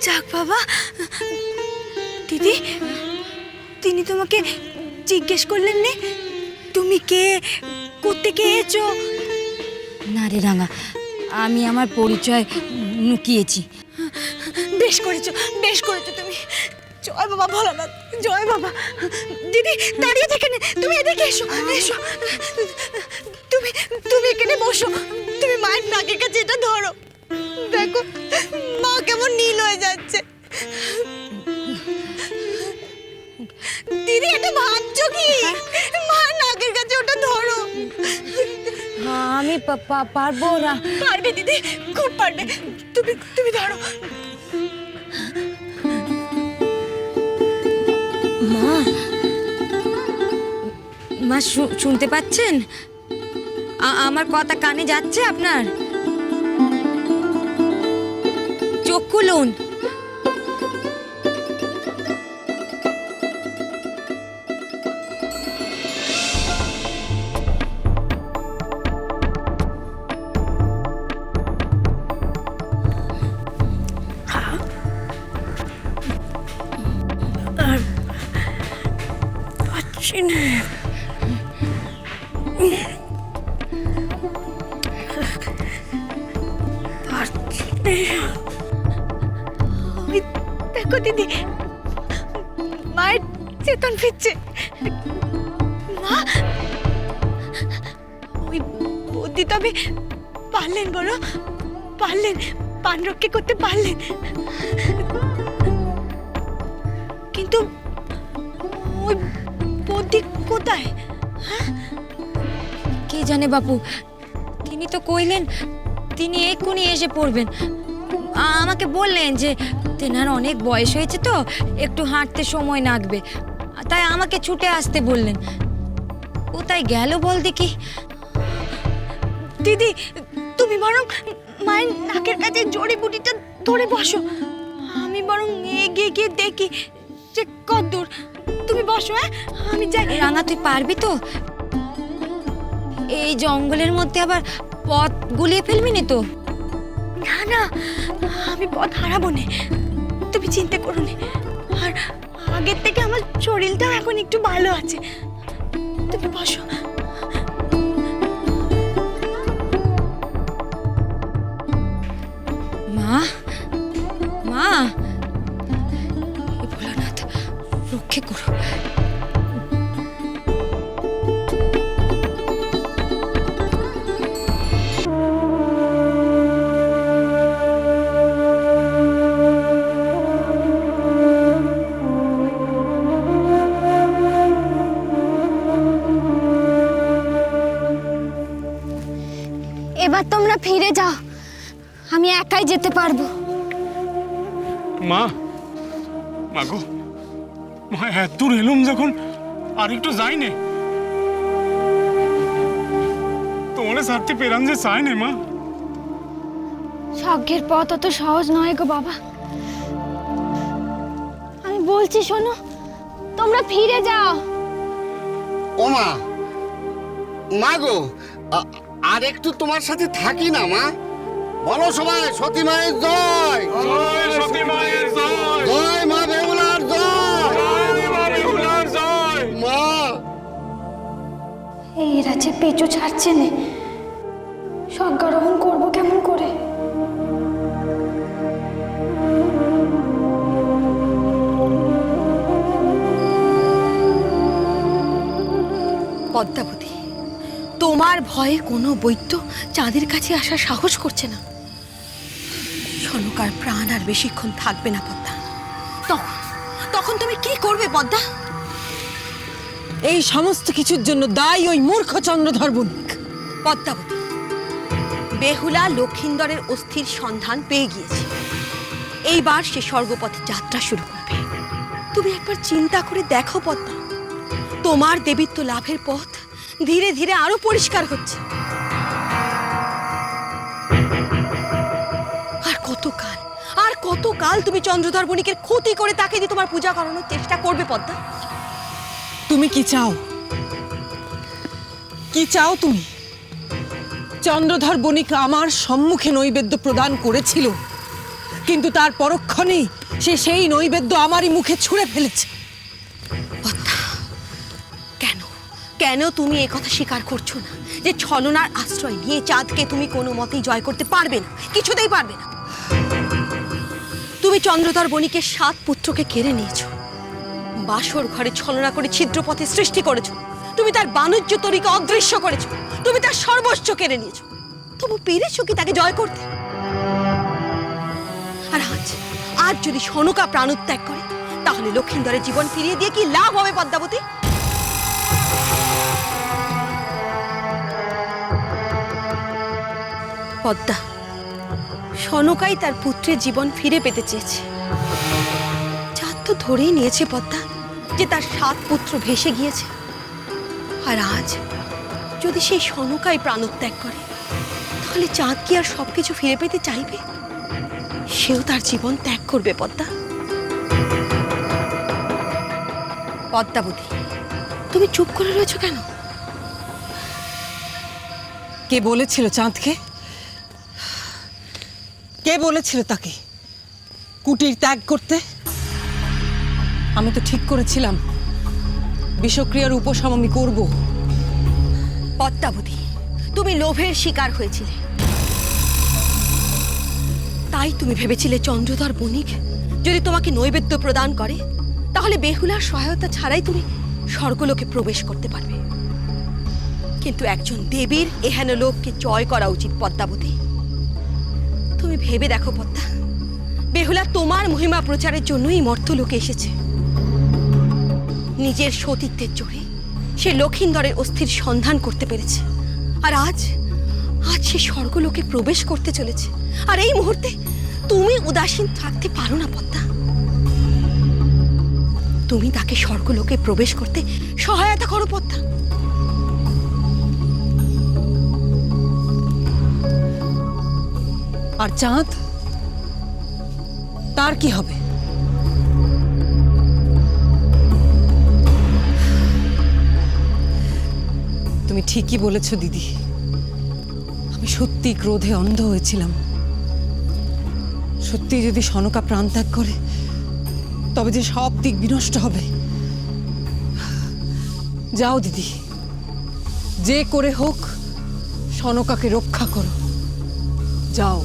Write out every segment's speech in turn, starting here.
যাক বাবা। দিদি, তিনি তোমাকে জিজ্ঞেস করলেন না তুমি কে, কোত্থেকে এসেছো? না রে রাঙা, আমি আমার পরিচয় লুকিয়েছি। বেশ করেছো, বেশ করেছো তুমি। জয় বাবা ভোলানাথ, জয় বাবা। দিদি দাঁড়িয়ে থেকে নে, তুমি এদিকে এসো, এসো। তুমি তুমি এখানে বসো, তুমি মায়ের নাকের কাছে এটা ধরো। দেখো মা কেমন নীল হয়ে যাচ্ছে। দিদি এটা ভাবছো কি? মা নাকের কাছে ওটা ধরো। আমি পারবো না। পারবে দিদি, খুব পারবে। তুমি তুমি ধরো। মা, মা শুনতে পাচ্ছেন? আমার কথা কানে যাচ্ছে আপনার? চোখ খুলুন। দেখো দিদি, মায়ের চেতন ফিরছে। মা, ওই বৌদি তবে পারলেন, বড় পারলেন, প্রাণ রক্ষা করতে পারলেন। কিন্তু ওই বৌদি কোথায়? কে জানে বাপু, তিনি তো কইলেন তিনি এক্ষুনি এসে পড়বেন। আমাকে বললেন যে তেনার অনেক বয়স হয়েছে তো একটু হাঁটতে সময় লাগবে, তাই আমাকে ছুটে আসতে বললেন। কোথায় গেল বল দেখি। দিদি তুমি বরং মায়ের নাকের কাছে জড়িবুটিটা ধরে বসো, আমি বরং এগিয়ে গিয়ে দেখি যে কতদূর। তুমি বসো, হ্যাঁ আমি যাই। রাঙা, তুই পারবি তো? এই জঙ্গলের মধ্যে আবার পথ গুলিয়ে ফেলবি না তো? না না, আমি পথ হারাবো না, তুমি চিন্তা করো না। আর আগের থেকে আমার শরীরটাও এখন একটু ভালো আছে। তুমি বসো। মা, মা, ভোলানাথ রক্ষে করো। এবার তোমরা ফিরে যাও, আমি একাই যেতে পারবো। মা, মাগো, মা এত দূর এলুম যখন আর একটু যাই নে, তোমার সাথে পেরান যে চাই নে মা। স্বর্গের পথ অত সহজ নয় গো বাবা, আমি বলছি শোনো, তোমরা ফিরে যাও। ও মা, মা গো, আর একটু তোমার সাথে থাকি না মা। বলো সবাই, সতী মায়ের জয়, জয় সতী মায়ের জয়, জয় মা বেহুলার জয়, জয় মা বেহুলার জয়। মা এরা যে পেঁচু ছাড়ছে না, স্বর্গারোহণ করবো কেমন করে? পদ্মাবতী, তোমার ভয়ে কোনো বৈদ্য চাঁদের কাছে আসার সাহস করছে না। সনকার প্রাণ আর বেশিক্ষণ থাকবে না পদ্মা। তখন তখন তুমি কি করবে পদ্মা? এই সমস্ত কিছুর জন্য দায়ী ওই মূর্খ চন্দ্রধর বণিক। পদ্মাবতী, বেহুলা লক্ষিন্দরের অস্থির সন্ধান পেয়ে গিয়েছে। এইবার সে স্বর্গপথে যাত্রা শুরু করবে। তুমি একবার চিন্তা করে দেখো পদ্মা, তোমার দেবীত্ব লাভের পথ ধীরে ধীরে আরো পরিষ্কার হচ্ছে। আর কতকাল তুমি চন্দ্রধর বণিকের ক্ষতি করে তাকে দিয়ে তোমার পূজা করানোর চেষ্টা করবে পদ্মা? তুমি কি চাও? কি চাও তুমি? চন্দ্রধর বণিক আমার সম্মুখে নৈবেদ্য প্রদান করেছিল, কিন্তু তার পরক্ষণেই সে সেই নৈবেদ্য আমারই মুখে ছুঁড়ে ফেলেছে। কেন কেন তুমি কথা স্বীকার করছো না যে ছলনার আশ্রয় নিয়ে চাঁদকে তুমি কোনো মতেই জয় করতে পারবে না, কিছুতেই পারবে না? তুমি চন্দ্রধর বণিকে 7 পুত্রকে কেড়ে নিয়েছো, বাসর ঘরে ছলনা করে ছিদ্রপথে সৃষ্টি করেছো, তুমি তার বাণিজ্য তরিকা অদৃশ্য করেছো, তুমি তার সর্বস্ব কেড়ে নিয়েছো, তবু পেরেছো কি তাকে জয় করতে? আর আজ যদি সনকা প্রাণত্যাগ করে তাহলে লক্ষিন্দরের জীবন ফিরিয়ে দিয়ে কি লাভ হবে পদ্মাবতী? পদ্মা, সনকাই তার পুত্রের জীবন ফিরে পেতে চেয়েছে। চাঁদ তো ধরেই নিয়েছে পদ্মা যে তার 7 পুত্র ভেসে গিয়েছে। আর আজ যদি সেই সনকাই প্রাণত্যাগ করে তাহলে চাঁদ কি আর সবকিছু ফিরে পেতে চাইবে? সেও তার জীবন ত্যাগ করবে পদ্মা। পদ্মাবতী, তুমি চুপ করে রয়েছো কেন? কে বলেছিল চাঁদকে? কে বলেছিল তাকে কুটির ত্যাগ করতে? আমি তো ঠিক করেছিলাম বিষক্রিয়ার উপশম আমি করব। পদ্মাবতী, তুমি লোভের শিকার হয়েছিলে, তাই তুমি ভেবেছিলে চন্দ্রধর বণিক যদি তোমাকে নৈবেদ্য প্রদান করে তাহলে বেহুলার সহায়তা ছাড়াই তুমি স্বর্গলোকে প্রবেশ করতে পারবে। কিন্তু একজন দেবীর এহেন লোককে জয় করা উচিত পদ্মাবতী। তুমি ভেবে দেখো পদ্মা, বেহুলা তোমার মহিমা প্রচারের জন্যই মর্ত্যলোকে এসেছে। নিজের সতীত্বের জোরে সে লক্ষিন্দরের অস্থির সন্ধান করতে পেরেছে, আর আজ সে স্বর্গলোকে প্রবেশ করতে চলেছে। আর এই মুহূর্তে তুমি উদাসীন থাকতে পারো না পদ্মা। তুমি তাকে স্বর্গলোকে প্রবেশ করতে সহায়তা করো পদ্মা। আর চাঁদ, তার কি হবে? তুমি ঠিকই বলেছ দিদি, আমি সত্যি ক্রোধে অন্ধ হয়েছিলাম। সত্যি যদি সনকা প্রাণ ত্যাগ করে তবে যে সব দিক বিনষ্ট হবে। যাও দিদি, যে করে হোক সনকাকে রক্ষা করো, যাও।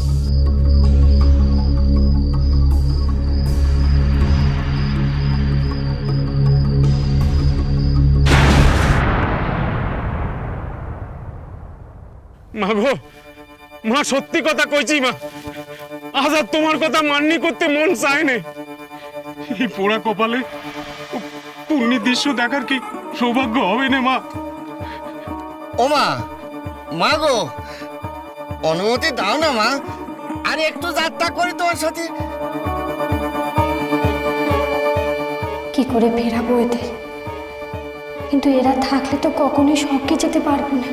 মা গো, মা সত্যি কথা কইছি মা, আজ আর তোমার কথা মান্যি করতে মন চায় না। এই পোড়া কপালে পূর্ণি দৃশ্য দেখার কি সৌভাগ্য হবে না মা? ও মা, মা গো, অনুমতি দাও না মা, আর একটু যাত্রা করি তোমার সাথে। কি করে ফেরাবো এদের? কিন্তু এরা থাকলে তো কখনোই সঙ্গে যেতে পারবো না।